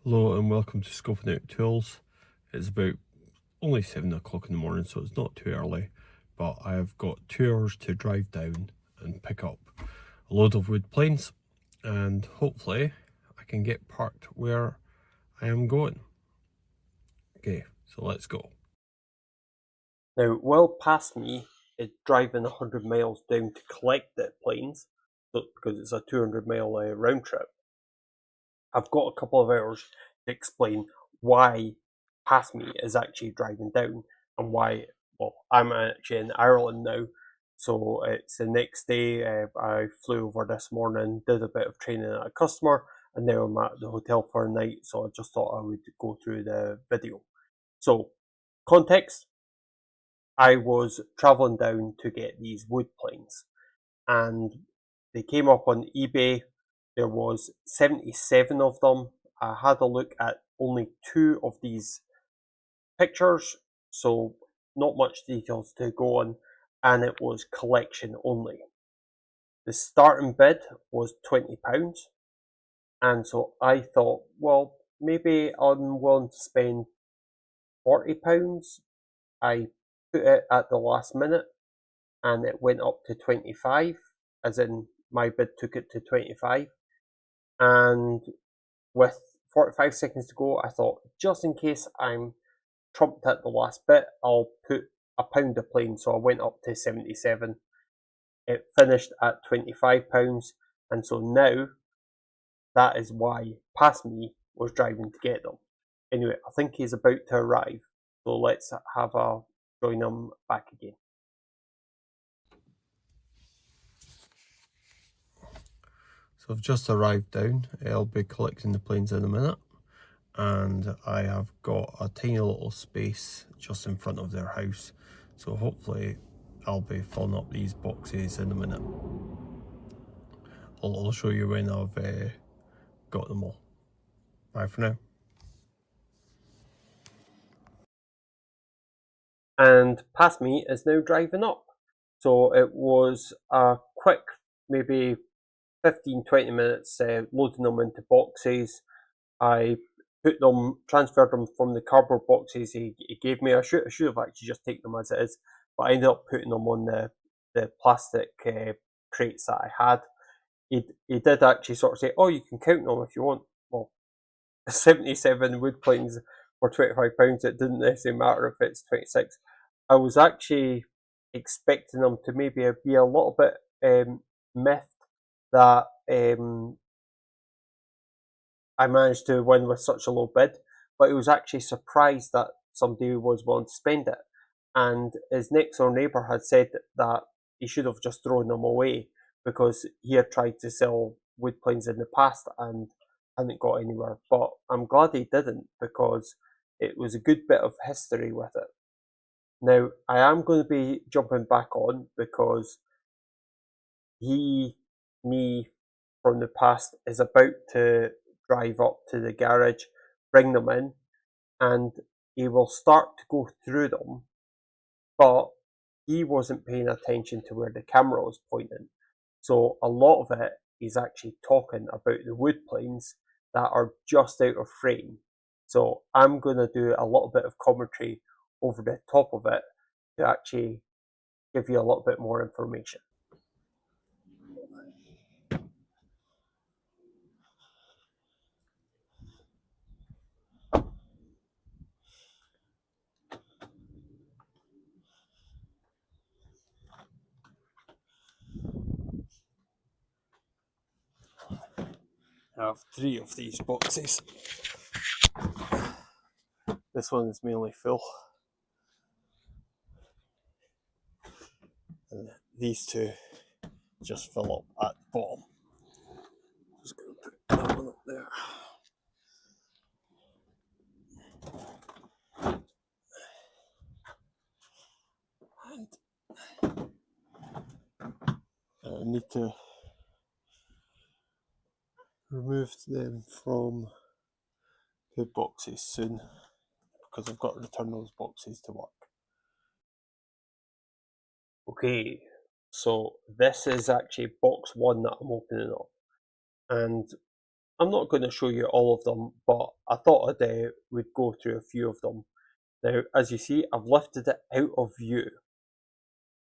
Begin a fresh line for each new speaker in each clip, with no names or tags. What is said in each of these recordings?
Hello and welcome to Scoping Out Tools. It's about only 7 o'clock in the morning, so it's not too early, but I have got 2 hours to drive down and pick up a load of wood planes, and hopefully I can get parked where I am going. Okay, so let's go.
Now, well past me is driving 100 miles down to collect the planes, because it's a 200-mile round trip. I've got a couple of hours to explain why past me is actually driving down and why. Well, I'm actually in Ireland now, so it's the next day. I flew over this morning, did a bit of training at a customer, and now I'm at the hotel for a night. So I just thought I would go through the video. So, context: I was traveling down to get these wood planes, and they came up on eBay. There was 77 of them. I had a look at only 2 of these pictures, so not much details to go on, and it was collection only. The starting bid was £20, and so I thought, well, maybe I'm willing to spend £40. I put it at the last minute, and it went up to 25, as in my bid took it to 25. And with 45 seconds to go, I thought, just in case I'm trumped at the last bit, I'll put £1 a plane. So I went up to 77. It finished at £25, and so now that is why past me was driving to get them. Anyway, I think he's about to arrive, so let's have a join him back again.
So I've just arrived down. I'll be collecting the planes in a minute, and I have got a tiny little space just in front of their house, so hopefully I'll be filling up these boxes in a minute. I'll show you when I've got them all. Bye for now.
And past me is now driving up. So it was a quick, maybe 15-20 minutes loading them into boxes. I transferred them from the cardboard boxes he gave me. I should have actually just taken them as it is, but I ended up putting them on the plastic crates that I had. He did actually sort of say, oh, you can count them if you want. Well, 77 wood planes for £25, it didn't necessarily matter if it's 26. I was actually expecting them to maybe be a little bit miffed that I managed to win with such a low bid, but he was actually surprised that somebody was willing to spend it. And his next door neighbour had said that he should have just thrown them away because he had tried to sell wood planes in the past and hadn't got anywhere. But I'm glad he didn't, because it was a good bit of history with it. Now, I am going to be jumping back on because me from the past, is about to drive up to the garage, bring them in, and he will start to go through them, but he wasn't paying attention to where the camera was pointing. So a lot of it is actually talking about the wood planes that are just out of frame. So I'm going to do a little bit of commentary over the top of it to actually give you a little bit more information. I have 3 of these boxes. This one is mainly full. And these 2 just fill up at the bottom. Just going to put that one up there. And I need to remove them from the boxes soon, because I've got to return those boxes to work. Okay, so this is actually box 1 that I'm opening up, and I'm not going to show you all of them, but I thought we'd go through a few of them. Now, as you see, I've lifted it out of view,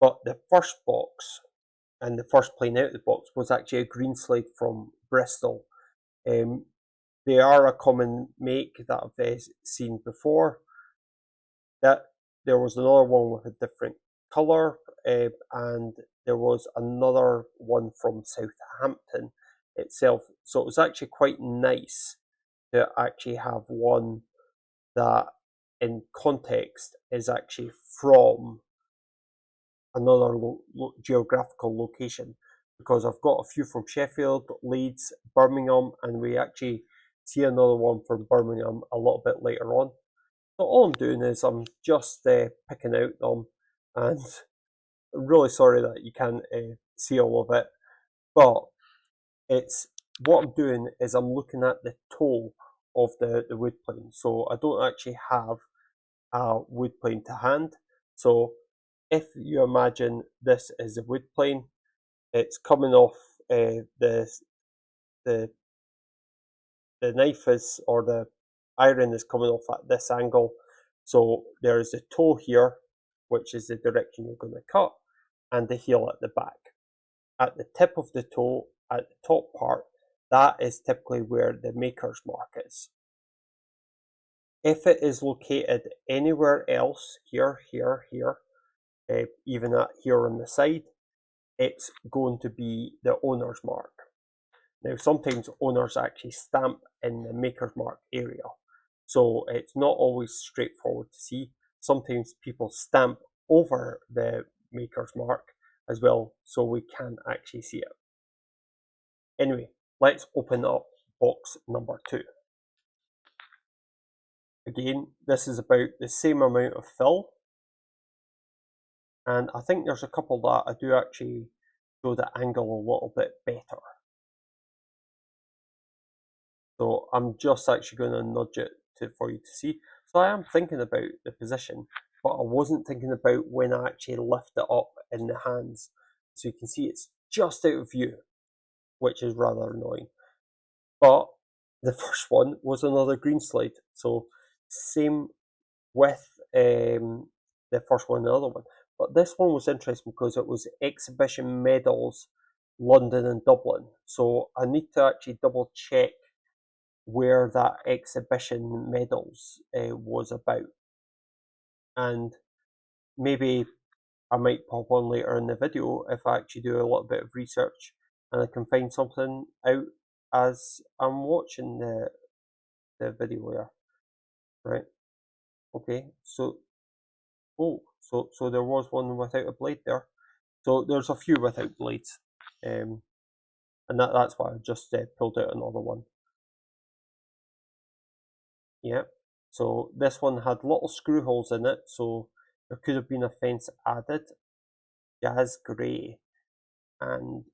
but the first box and the first plane out of the box was actually a green slide from Bristol. They are a common make that I've seen before. That there was another one with a different colour, and there was another one from Southampton itself. So it was actually quite nice to actually have one that in context is actually from another geographical location, because I've got a few from Sheffield, Leeds, Birmingham, and we actually see another one from Birmingham a little bit later on. So all I'm doing is I'm just picking out them, and I'm really sorry that you can't see all of it, but it's what I'm doing is I'm looking at the toe of the wood plane. So I don't actually have a wood plane to hand. So if you imagine this is a wood plane, it's coming off the knife is, or the iron is coming off at this angle. So there is a toe here, which is the direction you're going to cut, and the heel at the back. At the tip of the toe, at the top part, that is typically where the maker's mark is. If it is located anywhere else, here, even at here on the side, it's going to be the owner's mark. Now, sometimes owners actually stamp in the maker's mark area, so it's not always straightforward to see. Sometimes people stamp over the maker's mark as well, so we can actually see it. Anyway, let's open up box number 2. Again, this is about the same amount of fill, and I think there's a couple that I do actually show the angle a little bit better. So I'm just actually going to nudge it for you to see. So I am thinking about the position, but I wasn't thinking about when I actually lift it up in the hands. So you can see it's just out of view, which is rather annoying. But the first one was another green slide. So same with the first one and the other one. But this one was interesting because it was exhibition medals, London and Dublin. So I need to actually double check where that exhibition medals was about, and maybe I might pop on later in the video if I actually do a little bit of research and I can find something out as I'm watching the video here. Right, okay, so so there was one without a blade there, so there's a few without blades, and that's why I just pulled out another one. Yeah, so this one had little screw holes in it, so there could have been a fence added. Jazz grey, and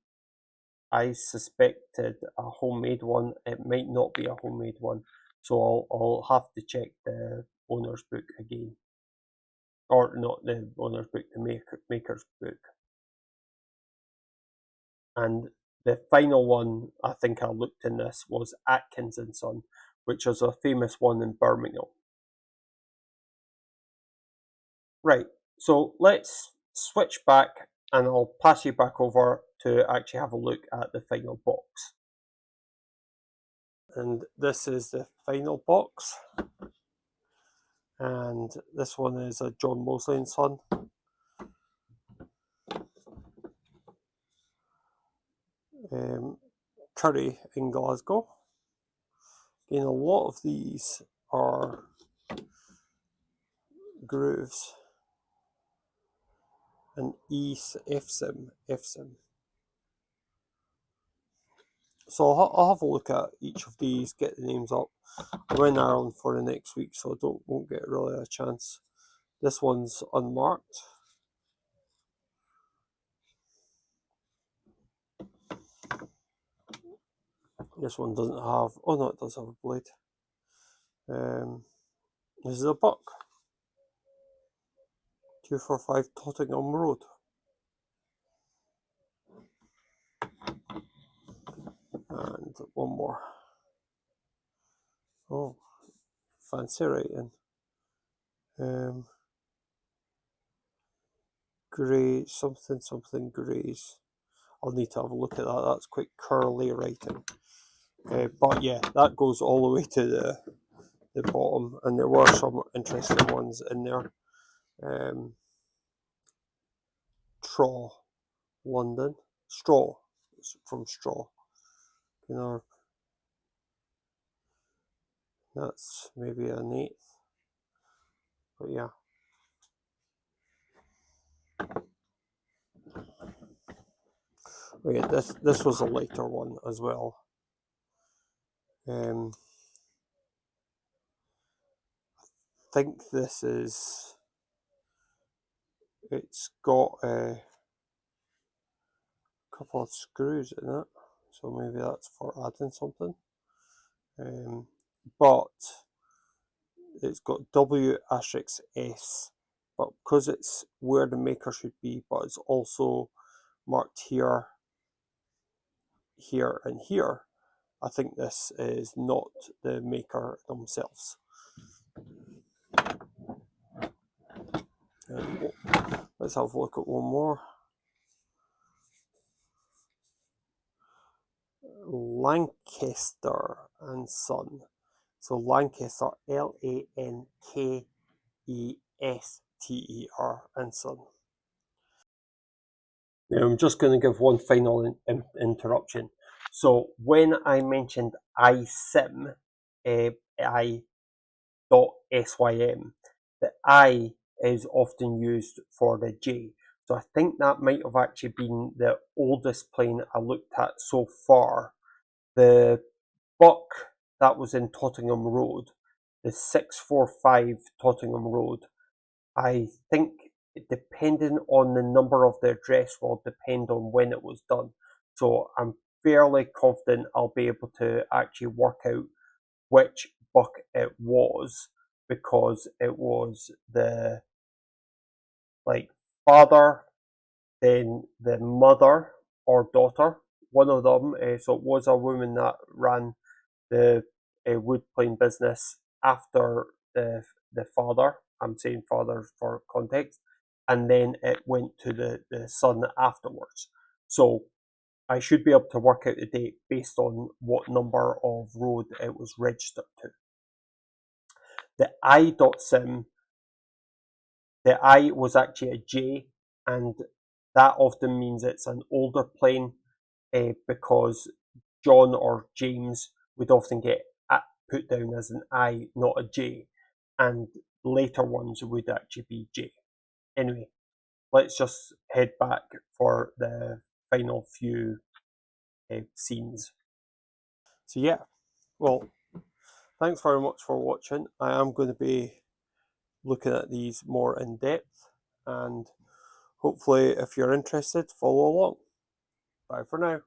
I suspected a homemade one. It might not be a homemade one, so I'll have to check the owner's book again, or not the owner's book, the maker's book. And the final one I think I looked in this was Atkins and Son, which was a famous one in Birmingham. Right, so let's switch back and I'll pass you back over to actually have a look at the final box. And this is the final box. And this one is a John Mosley and Son. Curry in Glasgow. Again, a lot of these are grooves. And FSIM. So I'll have a look at each of these, get the names up. I'm in Ireland for the next week, so I won't get really a chance. This one's unmarked. This one doesn't have, oh no, it does have a blade. This is a buck. 245 Tottenham Road. And one more. Oh, fancy writing. Grey, something greys. I'll need to have a look at that. That's quite curly writing. But yeah, that goes all the way to the bottom, and there were some interesting ones in there. Traw, London. Straw, it's from straw. You know, that's maybe an eighth. But yeah. Wait, this was a later one as well. I think this is. It's got a couple of screws in it, so maybe that's for adding something. But it's got W asterisk S, but because it's where the maker should be, but it's also marked here, here, and here, I think this is not the maker themselves. Let's have a look at one more. Lancaster and Son. So Lancaster, Lankester and Son. Now I'm just going to give one final interruption. So when I mentioned iSim, I.sym, the I is often used for the J. So I think that might have actually been the oldest plane I looked at so far. The Buck that was in Tottenham Road, the 645 Tottenham Road, I think depending on the number of the address will depend on when it was done. So I'm fairly confident I'll be able to actually work out which Buck it was, because it was the father, then the mother or daughter, one of them. So it was a woman that ran the wood plane business after the father. I'm saying father for context, and then it went to the son afterwards. So I should be able to work out the date based on what number of road it was registered to. The I.sim, the I was actually a J, and that often means it's an older plane, because John or James would often get put down as an I, not a J, and later ones would actually be J. Anyway, let's just head back for the final few scenes. So yeah, well, thanks very much for watching. I am going to be looking at these more in depth, and hopefully if you're interested, follow along. Bye for now.